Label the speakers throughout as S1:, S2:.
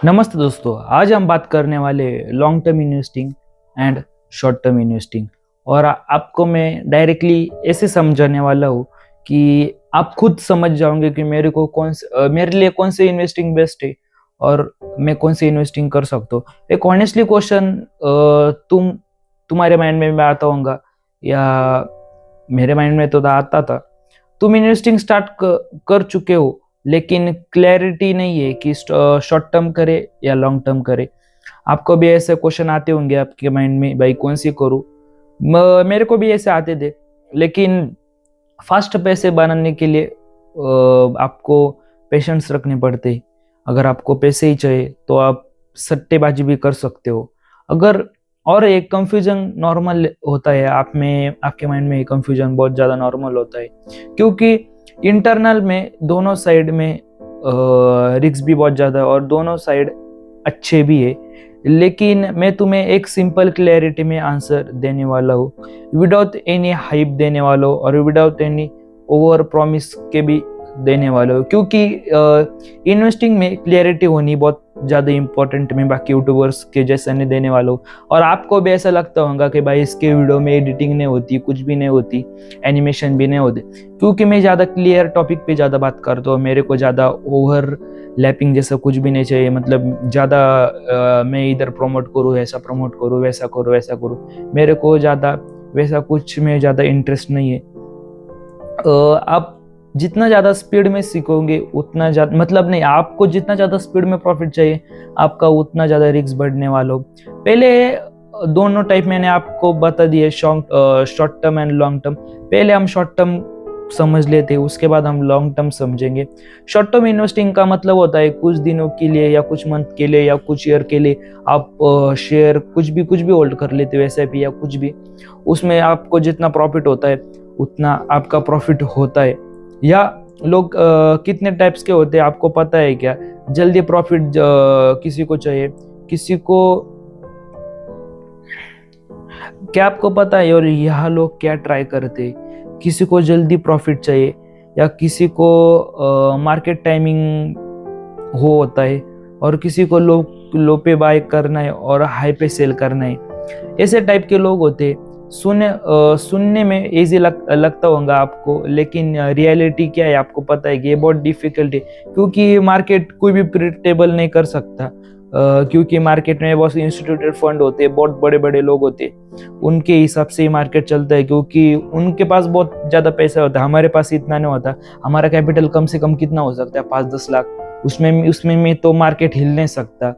S1: नमस्ते दोस्तों, आज हम बात करने वाले long term investing and short term investing. और आपको मैं डायरेक्टली ऐसे समझाने वाला हूँ कि आप खुद समझ जाओगे कि मेरे लिए कौन से इन्वेस्टिंग बेस्ट है और मैं कौन सी इन्वेस्टिंग कर सकता हूँ। एक ऑनेस्टली क्वेश्चन तुम्हारे माइंड में भी आता होगा या मेरे माइंड में तो आता था। तुम इन्वेस्टिंग स्टार्ट कर चुके हो लेकिन क्लैरिटी नहीं है कि शॉर्ट टर्म करे या लॉन्ग टर्म करे। आपको भी ऐसे क्वेश्चन आते होंगे आपके माइंड में, भाई कौन सी करूँ। मेरे को भी ऐसे आते थे, लेकिन फास्ट पैसे बनाने के लिए आपको पेशेंस रखने पड़ते हैं। अगर आपको पैसे ही चाहिए तो आप सट्टेबाजी भी कर सकते हो। अगर और एक कंफ्यूजन नॉर्मल होता है, आप में आपके माइंड में कंफ्यूजन बहुत ज़्यादा नॉर्मल होता है, क्योंकि इंटरनल में दोनों साइड में रिस्क भी बहुत ज़्यादा है और दोनों साइड अच्छे भी है। लेकिन मैं तुम्हें एक सिंपल क्लैरिटी में आंसर देने वाला हूँ, विदाउट एनी हाइप देने वाला हूँ और विदाउट एनी ओवर प्रॉमिस के भी देने वाला हूँ, क्योंकि इन्वेस्टिंग में क्लियरिटी होनी बहुत ज़्यादा इंपॉर्टेंट। मैं बाकी यूट्यूबर्स के जैसा नहीं देने वाला हूँ। और आपको भी ऐसा लगता होगा कि भाई इसके वीडियो में एडिटिंग नहीं होती, कुछ भी नहीं होती, एनिमेशन भी नहीं होती, क्योंकि मैं ज़्यादा क्लियर टॉपिक पे ज़्यादा बात करता हूँ। मेरे को ज़्यादा ओवर लैपिंग जैसा कुछ भी नहीं चाहिए, मतलब ज़्यादा मैं इधर प्रमोट करूँ, ऐसा प्रमोट करूँ, वैसा करूँ, वैसा करूँ। मेरे को ज़्यादा वैसा कुछ में ज़्यादा इंटरेस्ट नहीं है। आप जितना ज़्यादा स्पीड में सीखोगे उतना ज़्यादा, मतलब नहीं, आपको जितना ज़्यादा स्पीड में प्रॉफिट चाहिए आपका उतना ज़्यादा रिस्क बढ़ने वाला हो। पहले दोनों टाइप मैंने आपको बता दिए, short term and long term. पहले हम शॉर्ट टर्म समझ लेते हैं, उसके बाद हम लॉन्ग टर्म समझेंगे। शॉर्ट टर्म इन्वेस्टिंग का मतलब होता है कुछ दिनों के लिए या कुछ मंथ के लिए या कुछ ईयर के लिए आप शेयर कुछ भी होल्ड कर लेते हो, एसआईपी या कुछ भी। उसमें आपको जितना प्रॉफिट होता है उतना आपका प्रॉफिट होता है। या लोग कितने टाइप्स के होते हैं आपको पता है क्या? जल्दी प्रॉफिट किसी को चाहिए, किसी को, क्या आपको पता है? और यहाँ लोग क्या ट्राई करते हैं, किसी को जल्दी प्रॉफिट चाहिए या किसी को मार्केट टाइमिंग हो होता है, और किसी को लो पे बाय करना है और हाई पे सेल करना है। ऐसे टाइप के लोग होते हैं। सुनने में इजी लगता होगा आपको, लेकिन रियलिटी क्या है आपको पता है कि ये बहुत डिफिकल्ट है, क्योंकि मार्केट कोई भी प्रिडिक्टेबल नहीं कर सकता। क्योंकि मार्केट में बहुत इंस्टीट्यूटेड फंड होते हैं, बहुत बड़े बड़े लोग होते हैं, उनके हिसाब से ही मार्केट चलता है, क्योंकि उनके पास बहुत ज़्यादा पैसा होता है। हमारे पास इतना नहीं होता। हमारा कैपिटल कम से कम कितना हो सकता है? 5-10 लाख। उसमें में तो मार्केट हिल नहीं सकता।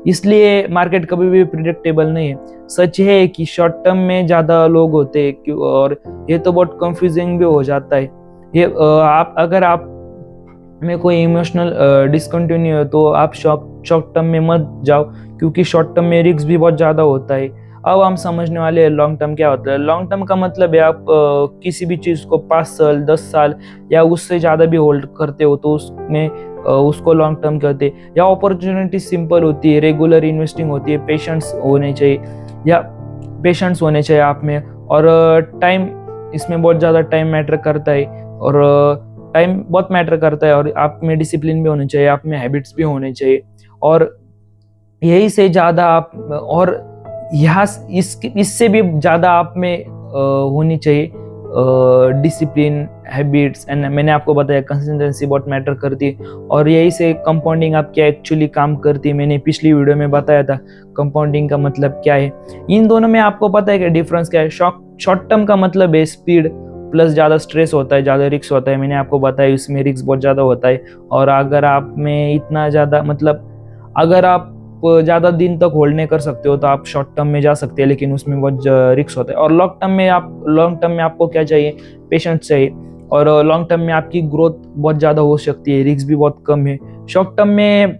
S1: इसलिए मार्केट कभी भी प्रिडिक्टेबल नहीं है। सच है कि शॉर्ट टर्म में ज़्यादा लोग होते हैं, और ये तो बहुत कंफ्यूजिंग भी हो जाता है। ये अगर आप में कोई इमोशनल डिसकंटिन्यू है तो आप शॉर्ट टर्म में मत जाओ, क्योंकि शॉर्ट टर्म में रिस्क भी बहुत ज़्यादा होता है। अब हम समझने वाले हैं लॉन्ग टर्म क्या होता है। लॉन्ग टर्म का मतलब है आप किसी भी चीज़ को 5 साल 10 साल या उससे ज़्यादा भी होल्ड करते हो तो उसमें उसको लॉन्ग टर्म कहते हैं। या अपॉर्चुनिटी सिंपल होती है, रेगुलर इन्वेस्टिंग होती है, पेशेंस होने चाहिए आप में। और टाइम, इसमें बहुत ज़्यादा टाइम मैटर करता है, और टाइम बहुत मैटर करता है। और आप में डिसिप्लिन भी होनी चाहिए, आप में हैबिट्स भी होने चाहिए। और यही से ज़्यादा आप, और यहाँ इससे भी ज़्यादा आप में होनी चाहिए डिसिप्लिन, हैबिट्स, एंड मैंने आपको बताया कंसिस्टेंसी बहुत मैटर करती है। और यही से कंपाउंडिंग आप क्या एक्चुअली काम करती है, मैंने पिछली वीडियो में बताया था कंपाउंडिंग का मतलब क्या है। इन दोनों में आपको पता है कि डिफरेंस क्या है? शॉर्ट टर्म का मतलब है स्पीड प्लस ज़्यादा स्ट्रेस होता है, ज़्यादा रिस्क होता है। मैंने आपको बताया इसमें रिस्क बहुत ज़्यादा होता है। और अगर आप में इतना ज़्यादा, मतलब अगर आप ज़्यादा दिन तक होल्ड नहीं कर सकते हो तो आप शॉर्ट टर्म में जा सकते हैं, लेकिन उसमें बहुत रिस्क होता है। और लॉन्ग टर्म में आपको क्या चाहिए? पेशेंस चाहिए। और लॉन्ग टर्म में आपकी ग्रोथ बहुत ज़्यादा हो सकती है, रिस्क भी बहुत कम है। शॉर्ट टर्म में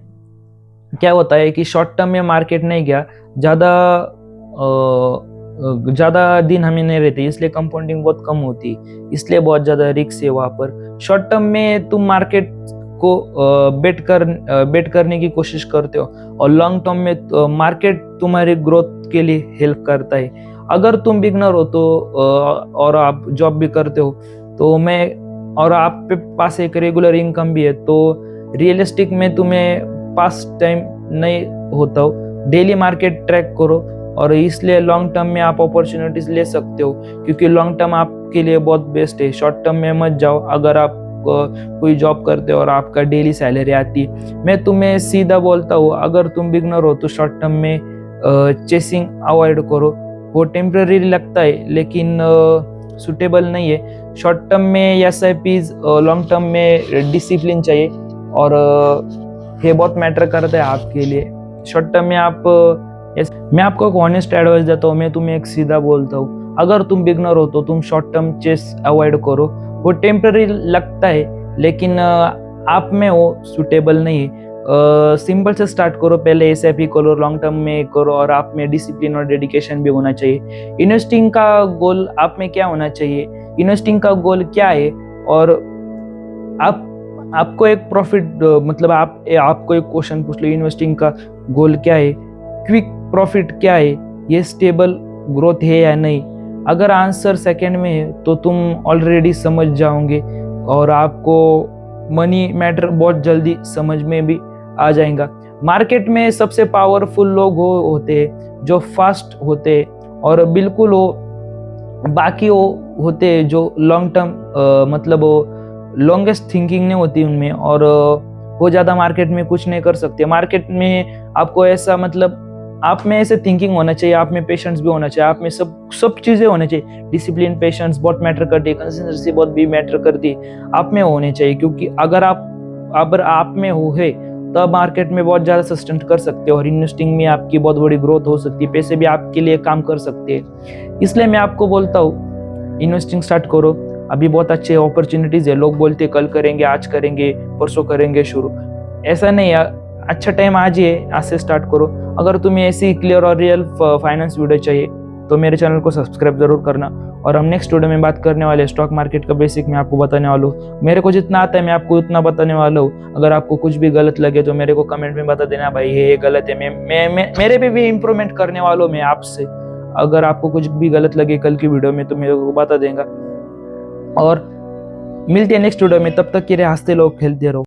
S1: क्या होता है कि शॉर्ट टर्म में मार्केट नहीं गया, ज़्यादा दिन हमें नहीं रहते, इसलिए कंपाउंडिंग बहुत कम होती है, इसलिए बहुत ज़्यादा रिस्क है वहाँ पर। शॉर्ट टर्म में तुम मार्केट को बेट करने की कोशिश करते हो, और लॉन्ग टर्म में मार्केट तुम्हारी ग्रोथ के लिए हेल्प करता है। अगर तुम बिगनर हो तो और आप जॉब भी करते हो तो और आप पे पास एक रेगुलर इनकम भी है, तो रियलिस्टिक में तुम्हें पास टाइम नहीं होता हो। डेली मार्केट ट्रैक करो और इसलिए लॉन्ग टर्म में आप अपॉर्चुनिटीज ले सकते हो, क्योंकि लॉन्ग टर्म आपके लिए बहुत बेस्ट है। शॉर्ट टर्म में मत जाओ। अगर आप कोई जॉब करते हो और आपका डेली सैलरी आती, मैं तुम्हें सीधा बोलता हूँ, अगर तुम बिगनर हो तो शॉर्ट टर्म में चेसिंग अवॉइड करो। वो टेम्पररी लगता है लेकिन सुटेबल नहीं है। शॉर्ट टर्म में SIPs, लॉन्ग टर्म में डिसिप्लिन चाहिए और ये बहुत मैटर करता है आपके लिए। शॉर्ट टर्म में मैं आपको एक ऑनेस्ट एडवाइस देता हूँ, मैं तुम्हें एक सीधा बोलता हूँ, अगर तुम बिगनर हो तो तुम शॉर्ट टर्म चेस अवॉइड करो। वो टेम्पररी लगता है लेकिन आप में वो सुटेबल नहीं है। सिंपल से स्टार्ट करो, पहले SIP करो, लॉन्ग टर्म में करो और आप में डिसिप्लिन और डेडिकेशन भी होना चाहिए। इन्वेस्टिंग का गोल आप में क्या होना चाहिए, इन्वेस्टिंग का गोल क्या है, और आपको एक प्रॉफिट मतलब आपको एक क्वेश्चन पूछ लो, इन्वेस्टिंग का गोल क्या है, क्विक प्रॉफिट क्या है, ये स्टेबल ग्रोथ है या नहीं। अगर आंसर सेकंड में है तो तुम ऑलरेडी समझ जाओगे और आपको मनी मैटर बहुत जल्दी समझ में भी आ जाएगा। मार्केट में सबसे पावरफुल लोग होते हैं जो फास्ट होते हैं, और बिल्कुल बाकी होते हैं जो लॉन्ग टर्म मतलब लॉन्गेस्ट थिंकिंग नहीं होती उनमें, और वो ज़्यादा मार्केट में कुछ नहीं कर सकते। मार्केट में आपको ऐसा मतलब आप में ऐसे थिंकिंग होना चाहिए, आप में पेशेंस भी होना चाहिए, आप में सब चीज़ें होनी चाहिए। डिसिप्लिन, पेशेंस बहुत मैटर करती है, कंसिस्टेंसी बहुत भी मैटर करती है, आप में होने चाहिए। क्योंकि अगर आप में हो है तब मार्केट में बहुत ज़्यादा सस्टेन कर सकते हो और इन्वेस्टिंग में आपकी बहुत बड़ी ग्रोथ हो सकती है, पैसे भी आपके लिए काम कर सकते हैं। इसलिए मैं आपको बोलता हूँ इन्वेस्टिंग स्टार्ट करो। अभी बहुत अच्छे अपॉर्चुनिटीज़ है। लोग बोलते कल करेंगे, आज करेंगे, परसों करेंगे शुरू, ऐसा नहीं है। अच्छा टाइम आज ही है, आज से स्टार्ट करो। अगर तुम्हें ऐसी क्लियर और रियल फाइनेंस वीडियो चाहिए तो मेरे चैनल को सब्सक्राइब जरूर करना। और हम नेक्स्ट वीडियो में बात करने वाले स्टॉक मार्केट का बेसिक मैं आपको बताने वाला हूँ। मेरे को जितना आता है मैं आपको उतना बताने वाला हूँ। अगर आपको कुछ भी गलत लगे तो मेरे को कमेंट में बता देना, भाई ये गलत है। मैं मेरे पे भी इम्प्रूवमेंट करने वाला हूँ मैं आपसे। अगर आपको कुछ भी गलत लगे कल की वीडियो में तो मेरे को बता देगा। और मिलते हैं नेक्स्ट वीडियो में, तब तक के लिए हंसते रहो, खेलते रहो।